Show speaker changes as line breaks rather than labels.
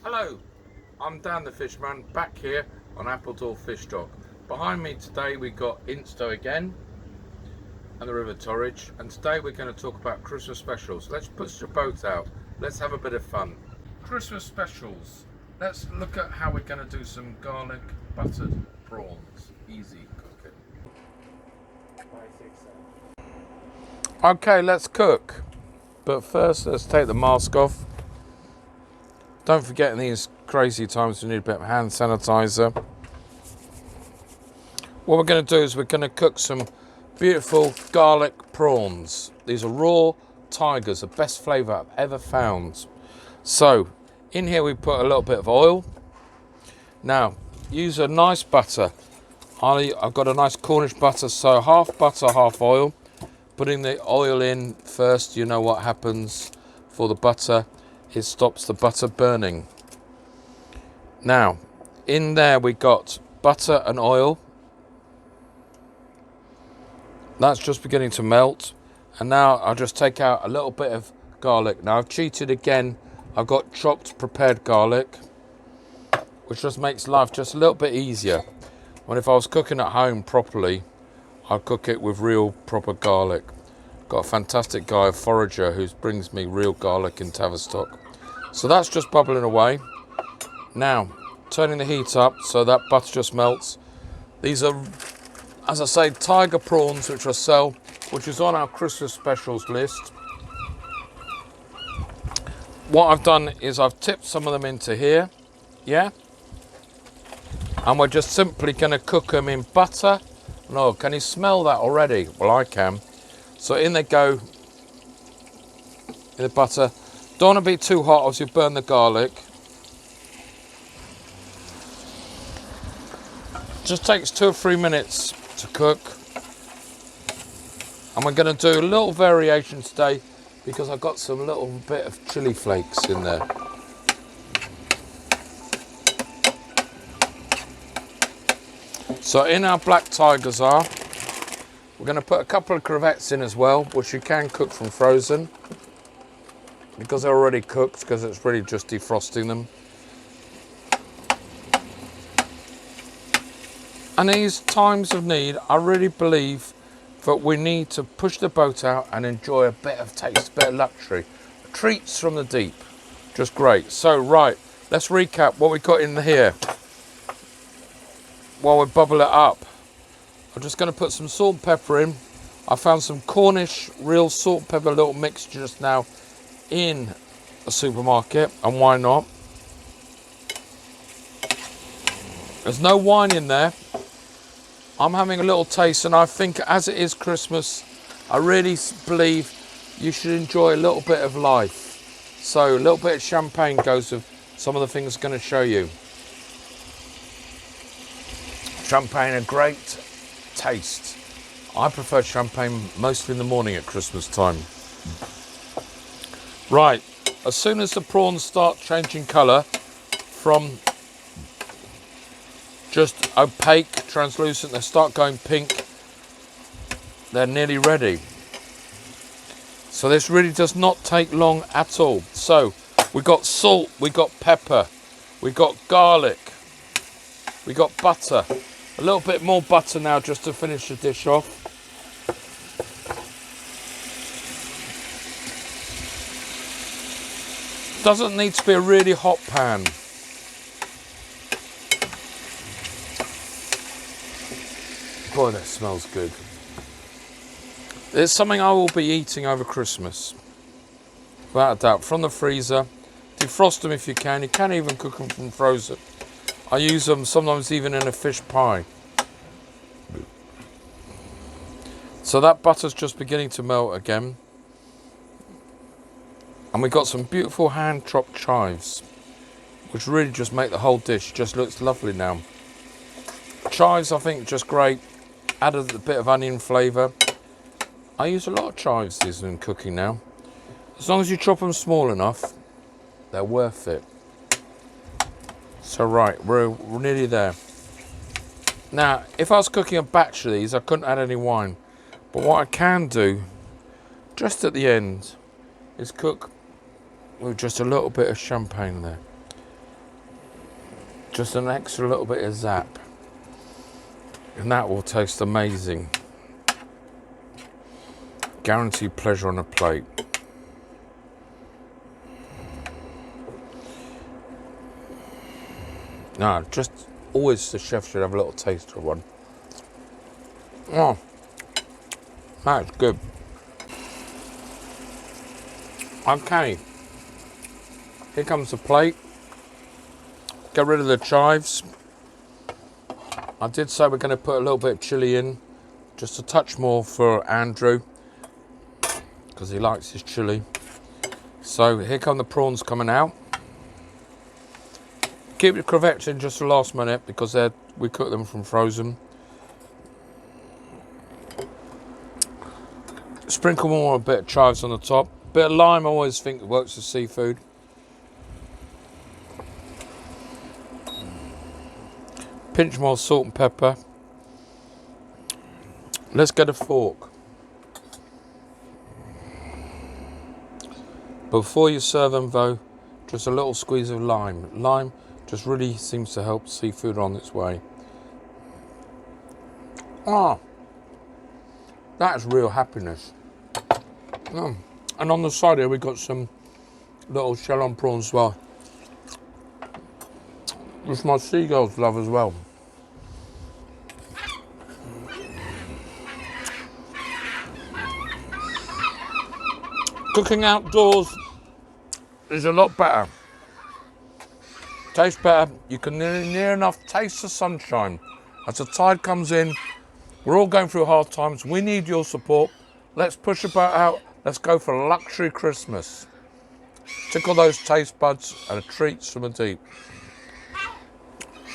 Hello, I'm Dan the Fishman, back here on Appledore Fish Dock. Behind me today we got Insto again and the River Torridge, and today we're going to talk about Christmas specials. Let's push the boat out, let's have a bit of fun. Christmas specials. Let's look at how we're going to do some garlic buttered prawns. Easy cooking. Okay, let's cook. But first let's take the mask off. Don't forget in these crazy times we need a bit of hand sanitizer. What we're going to do is we're going to cook some beautiful garlic prawns. These are raw tigers, the best flavour I've ever found. So in here we put a little bit of oil. Now use a nice butter. I've got a nice Cornish butter, so half butter, half oil. Putting the oil in first, you know what happens for the butter. It stops the butter burning. Now, in there we got butter and oil. That's just beginning to melt. And now I'll just take out a little bit of garlic. Now I've cheated again. I've got chopped prepared garlic, which just makes life just a little bit easier. When if I was cooking at home properly, I'd cook it with real proper garlic. Got a fantastic guy, a forager, who brings me real garlic in Tavistock. So that's just bubbling away. Now, turning the heat up so that butter just melts. These are, as I say, tiger prawns, which I sell, which is on our Christmas specials list. What I've done is I've tipped some of them into here, yeah? And we're just simply going to cook them in butter. No, can you smell that already? Well, I can. So in they go, in the butter. Don't want to be too hot, else you burn the garlic. Just takes 2 or 3 minutes to cook. And we're going to do a little variation today because I've got some little bit of chili flakes in there. So in our black tigers are, we're going to put a couple of crevettes in as well, which you can cook from frozen because they're already cooked, because it's really just defrosting them. And these times of need, I really believe that we need to push the boat out and enjoy a bit of taste, a bit of luxury. Treats from the deep, just great. So right, let's recap what we got in here while we bubble it up. I'm just going to put some salt and pepper in. I found some Cornish real salt and pepper little mixture just now in a supermarket, and why not? There's no wine in there. I'm having a little taste, and I think as it is Christmas, I really believe you should enjoy a little bit of life. So a little bit of champagne goes with some of the things I'm going to show you. Champagne, a great taste. I prefer champagne mostly in the morning at Christmas time. Right, as soon as the prawns start changing colour from just opaque, translucent, they start going pink, they're nearly ready. So this really does not take long at all. So we got salt, we got pepper, we got garlic, we got butter. A little bit more butter now just to finish the dish off. Doesn't need to be a really hot pan. Boy, that smells good. It's something I will be eating over Christmas, without a doubt. From the freezer, defrost them if you can. You can even cook them from frozen. I use them sometimes even in a fish pie. So that butter's just beginning to melt again. And we've got some beautiful hand chopped chives, which really just make the whole dish just looks lovely now. Chives, I think, just great. Added a bit of onion flavour. I use a lot of chives in cooking now. As long as you chop them small enough, they're worth it. So right, we're nearly there. Now, if I was cooking a batch of these, I couldn't add any wine. But what I can do, just at the end, is cook with just a little bit of champagne there. just an extra little bit of zap, and that will taste amazing. Guaranteed pleasure on a plate. No, just always the chef should have a little taste of one. Oh, that's good. Okay, here comes the plate. Get rid of the chives. I did say we're going to put a little bit of chilli in, just a touch more for Andrew, because he likes his chilli. So here come the prawns coming out. Keep the crevettes in just the last minute because we cook them from frozen. Sprinkle more a bit of chives on the top. Bit of lime, I always think it works with seafood. Pinch more salt and pepper. Let's get a fork. Before you serve them though, just a little squeeze of lime. Lime just really seems to help seafood on its way. Ah, that's real happiness. And on the side here we've got some little shell on prawns as well, which my seagulls love as well. Cooking outdoors is a lot better. Tastes better. You can near enough taste the sunshine. As the tide comes in, we're all going through hard times. We need your support. Let's push the boat out. Let's go for luxury Christmas. Tickle those taste buds and treats from a deep.